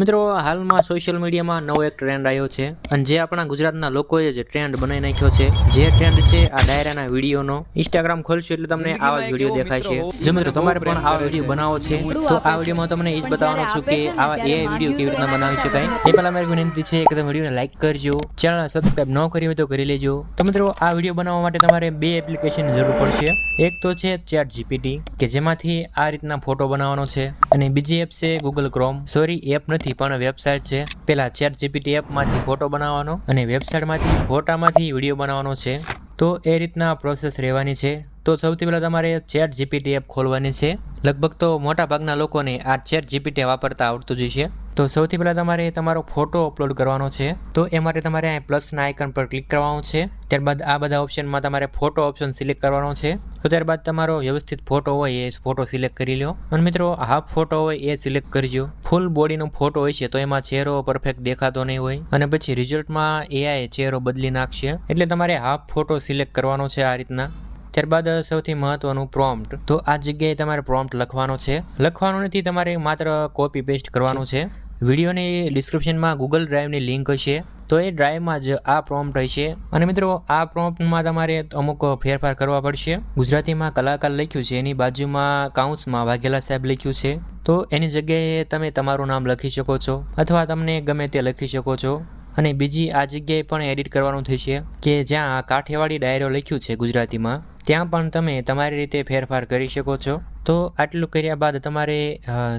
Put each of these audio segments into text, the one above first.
મિત્રો હાલમાં સોશિયલ મીડિયામાં નવો એક ટ્રેન્ડ આવ્યો છે અને જે આપણા ગુજરાતના લોકોએ જે ટ્રેન્ડ બનાવી નાખ્યો છે જે ટ્રેન્ડ છે આ ડાયરાના વિડીયોનો ઇન્સ્ટાગ્રામ ખોલશો એટલે તમને આવા જ વિડીયો દેખાય છે। જો મિત્રો તમારે પણ આવા વિડીયો બનાવવો છે તો આ વિડીયોમાં તમને એ જ બતાવવાનો છું કે આવા AI વિડીયો કેવી રીતના બનાવી શકાય। એ પહેલા મારી વિનંતી છે કે તમે વિડીયોને લાઈક કરજો, ચેનલને સબસ્ક્રાઇબ ન કરી હોય તો કરી લેજો। તો મિત્રો આ વિડીયો બનાવવા માટે તમારે બે એપ્લિકેશનની જરૂર પડશે। એક તો છે ChatGPT કે જેમાંથી આ રીતના ફોટો બનાવવાનો છે અને બીજી એપ છે Google Chrome। સોરી એપ નથી પણ વેબસાઇટ છે। પેલા ChatGPT એપમાંથી ફોટો બનાવવાનો અને વેબસાઇટમાંથી ફોટામાંથી વિડીયો બનાવવાનો છે। તો એ રીતના પ્રોસેસ રહેવાની છે। તો સૌથી પહેલાં તમારે ChatGPT એપ ખોલવાની છે। લગભગ તો મોટા ભાગના લોકોને આ ChatGPT વાપરતા આવડતું જ હશે। તો સૌથી પહેલાં તમારે તમારો ફોટો અપલોડ કરવાનો છે। તો એ માટે તમારે અહીં પ્લસના આઇકન પર ક્લિક કરવાનું છે। ત્યારબાદ આ બધા ઓપ્શનમાં તમારે ફોટો ઓપ્શન સિલેક્ટ કરવાનો છે। તો ત્યારબાદ તમારો વ્યવસ્થિત ફોટો હોય એ ફોટો સિલેક્ટ કરી લો અને મિત્રો હાફ ફોટો હોય એ સિલેક્ટ કરજો। ફૂલ બોડીનો ફોટો હોય છે તો એમાં ચહેરો પરફેક્ટ દેખાતો નહીં હોય અને પછી રિઝલ્ટમાં AI ચહેરો બદલી નાખશે, એટલે તમારે હાફ ફોટો સિલેક્ટ કરવાનો છે આ રીતના। ત્યારબાદ સૌથી મહત્વનું પ્રોમ્પ્ટ, તો આ જગ્યાએ તમારે પ્રોમ્પ્ટ લખવાનો છે। લખવાનું નથી, તમારે માત્ર કોપી પેસ્ટ કરવાનું છે। વિડીયોની ડિસ્ક્રિપ્શનમાં Google ડ્રાઈવની લિંક હશે, તો એ ડ્રાઈવમાં જ આ પ્રોમ્પ્ટ હશે અને મિત્રો આ પ્રોમ્પ્ટમાં તમારે અમુક ફેરફાર કરવા પડશે। ગુજરાતીમાં કલાકાર લખ્યું છે, એની બાજુમાં કાઉન્સમાં વાઘેલા સાહેબ લખ્યું છે, તો એની જગ્યાએ તમે તમારું નામ લખી શકો છો અથવા તમને ગમે તે લખી શકો છો। અને બીજી આ જગ્યાએ પણ એડિટ કરવાનું થશે કે જ્યાં કાઠિયાવાડી ડાયરો લખ્યું છે ગુજરાતીમાં, ત્યાં પણ તમે તમારી રીતે ફેરફાર કરી શકો છો। તો આટલું કર્યા બાદ તમારે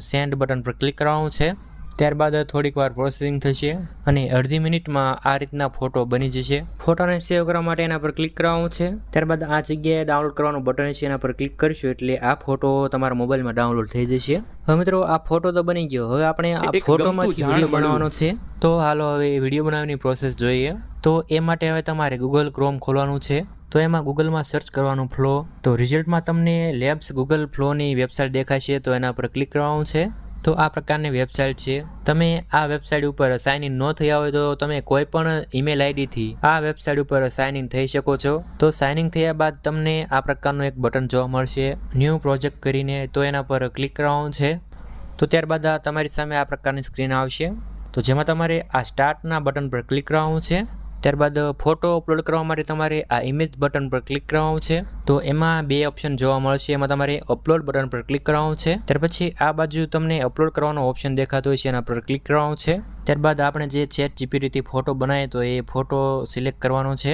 સેન્ડ બટન પર ક્લિક કરવાનું છે। ત્યારબાદ થોડીક વાર પ્રોસેસિંગ થશે અને અડધી મિનિટમાં આ રીતના ફોટો બની જશે। ફોટોને સેવ કરવા માટે એના પર ક્લિક કરવાનું છે। ત્યારબાદ આ જગ્યાએ ડાઉનલોડ કરવાનું બટન છે, એના પર ક્લિક કરશો એટલે આ ફોટો તમારા મોબાઈલમાં ડાઉનલોડ થઈ જશે। હવે મિત્રો આ ફોટો તો બની ગયો, હવે આપણે આ ફોટોમાં વિડીયો બનાવવાનો છે। તો હાલો હવે વિડીયો બનાવવાની પ્રોસેસ જોઈએ। તો એ માટે હવે તમારે Google Chrome ખોલવાનું છે। તો એમાં ગૂગલમાં સર્ચ કરવાનું ફ્લો, તો રિઝલ્ટમાં તમને લેબ્સ ગૂગલ ફ્લોની વેબસાઇટ દેખાશે, તો એના પર ક્લિક કરવાનું છે। તો આ પ્રકારની વેબસાઇટ છે। તમે આ વેબસાઇટ ઉપર સાઇન ઇન ન થયા હોય તો તમે કોઈ પણ ઈમેલ આઈડીથી આ વેબસાઇટ ઉપર સાઇન ઇન થઈ શકો છો। તો સાઇન ઇન થયા બાદ તમને આ પ્રકારનું એક બટન જોવા મળશે ન્યૂ પ્રોજેક્ટ કરીને, તો એના પર ક્લિક કરવાનું છે। તો ત્યારબાદ તમારી સામે આ પ્રકારની સ્ક્રીન આવશે, તો જેમાં તમારે આ સ્ટાર્ટના બટન પર ક્લિક કરવાનું છે। ત્યારબાદ ફોટો અપલોડ કરવા માટે તમારે આ ઇમેજ બટન પર ક્લિક કરવાનું છે। તો એમાં બે ઓપ્શન જોવા મળશે, એમાં તમારે અપલોડ બટન પર ક્લિક કરવાનું છે। ત્યાર પછી આ બાજુ તમને અપલોડ કરવાનો ઓપ્શન દેખાતો હોય છે, એના પર ક્લિક કરવાનું છે। ત્યારબાદ આપણે જે ChatGPTથી ફોટો બનાવીએ તો એ ફોટો સિલેક્ટ કરવાનો છે।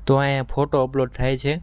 તો અહીંયા ફોટો અપલોડ થાય છે,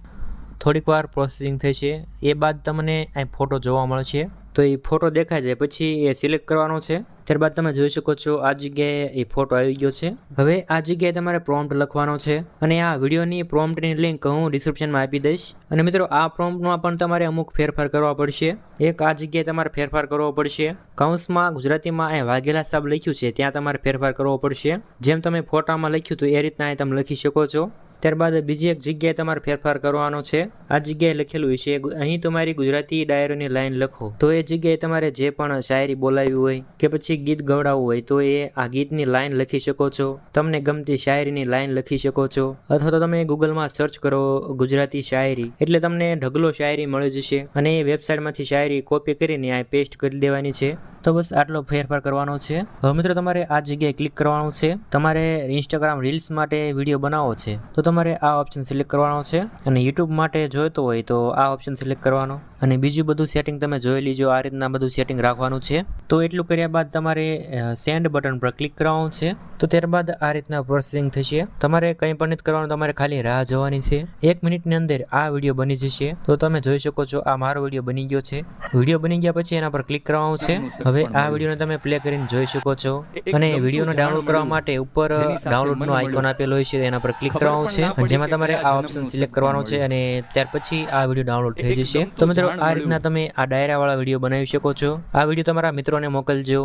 થોડીક વાર પ્રોસેસિંગ થશે, એ બાદ તમને અહીં ફોટો જોવા મળશે। તો એ ફોટો દેખાય છે પછી એ સિલેક્ટ કરવાનો છે। ત્યારબાદ તમે જોઈ શકો છો આ જગ્યાએ એ ફોટો આવી ગયો છે। હવે આ જગ્યાએ તમારે પ્રોમ્પ્ટ લખવાનો છે અને આ વિડીયોની પ્રોમ્પ્ટની લિંક હું ડિસ્ક્રિપ્શનમાં આપી દઈશ। અને મિત્રો આ પ્રોમ્પ્ટમાં પણ તમારે અમુક ફેરફાર કરવા પડશે। એક આ જગ્યાએ તમારે ફેરફાર કરવો પડશે, કાઉન્સમાં ગુજરાતીમાં અહીં વાઘેલા સાહેબ લખ્યું છે ત્યાં તમારે ફેરફાર કરવો પડશે। જેમ તમે ફોટામાં લખ્યું હતું એ રીતના અહીં તમે લખી શકો છો। ત્યારબાદ બીજી એક જગ્યાએ તમારે ફેરફાર કરવાનો છે, આ જગ્યાએ લખેલું છે અહીં તમારી ગુજરાતી ડાયરોની લાઈન લખો। તો એ જગ્યાએ તમારે જે પણ શાયરી બોલાવી હોય કે પછી ગીત ગવડાવવું હોય તો એ આ ગીતની લાઈન લખી શકો છો, તમને ગમતી શાયરીની લાઈન લખી શકો છો, અથવા તો તમે ગૂગલમાં સર્ચ કરો ગુજરાતી શાયરી એટલે તમને ઢગલો શાયરી મળી જશે અને એ વેબસાઇટમાંથી શાયરી કોપી કરીને આ પેસ્ટ કરી દેવાની છે। તો બસ આટલો ફેરફાર કરવાનો છે। હવે મિત્રો તમારે આ જગ્યાએ ક્લિક કરવાનું છે। તમારે ઇન્સ્ટાગ્રામ રીલ્સ માટે વિડીયો બનાવવો છે તો તમારે આ ઓપ્શન સિલેક્ટ કરવાનો છે અને યુટ્યુબ માટે જોઈતો હોય તો આ ઓપ્શન સિલેક્ટ કરવાનો અને બીજું બધું સેટિંગ તમે જોઈ લીજો, આ રીતના બધું સેટિંગ રાખવાનું છે। તો એટલું કર્યા બાદ તમારે સેન્ડ બટન પર ક્લિક કરવાનું છે। તો ત્યારબાદ આ રીતના પ્રોસેસિંગ થશે, તમારે કંઈ પણ નથી કરવાનું, તમારે ખાલી રાહ જોવાની છે। 1 મિનિટની અંદર આ વિડીયો બની જશે। તો તમે જોઈ શકો છો આ મારો વિડીયો બની ગયો છે। વિડીયો બની ગયા પછી એના પર ક્લિક કરવાનું છે। હવે આ વિડીયોને તમે પ્લે કરીને જોઈ શકો છો અને વિડીયોને ડાઉનલોડ કરવા માટે ઉપર ડાઉનલોડનો આઇકોન આપેલો હોય છે, એના પર ક્લિક કરવાનું છે, જેમાં તમારે આ ઓપ્શન સિલેક્ટ કરવાનો છે અને ત્યાર પછી આ વિડીયો ડાઉનલોડ થઈ જશે। તો મિત્રો આ રીતના તમે આ ડાયરાવાળા વિડીયો બનાવી શકો છો। આ વિડીયો તમારા મિત્રોને મોકલજો।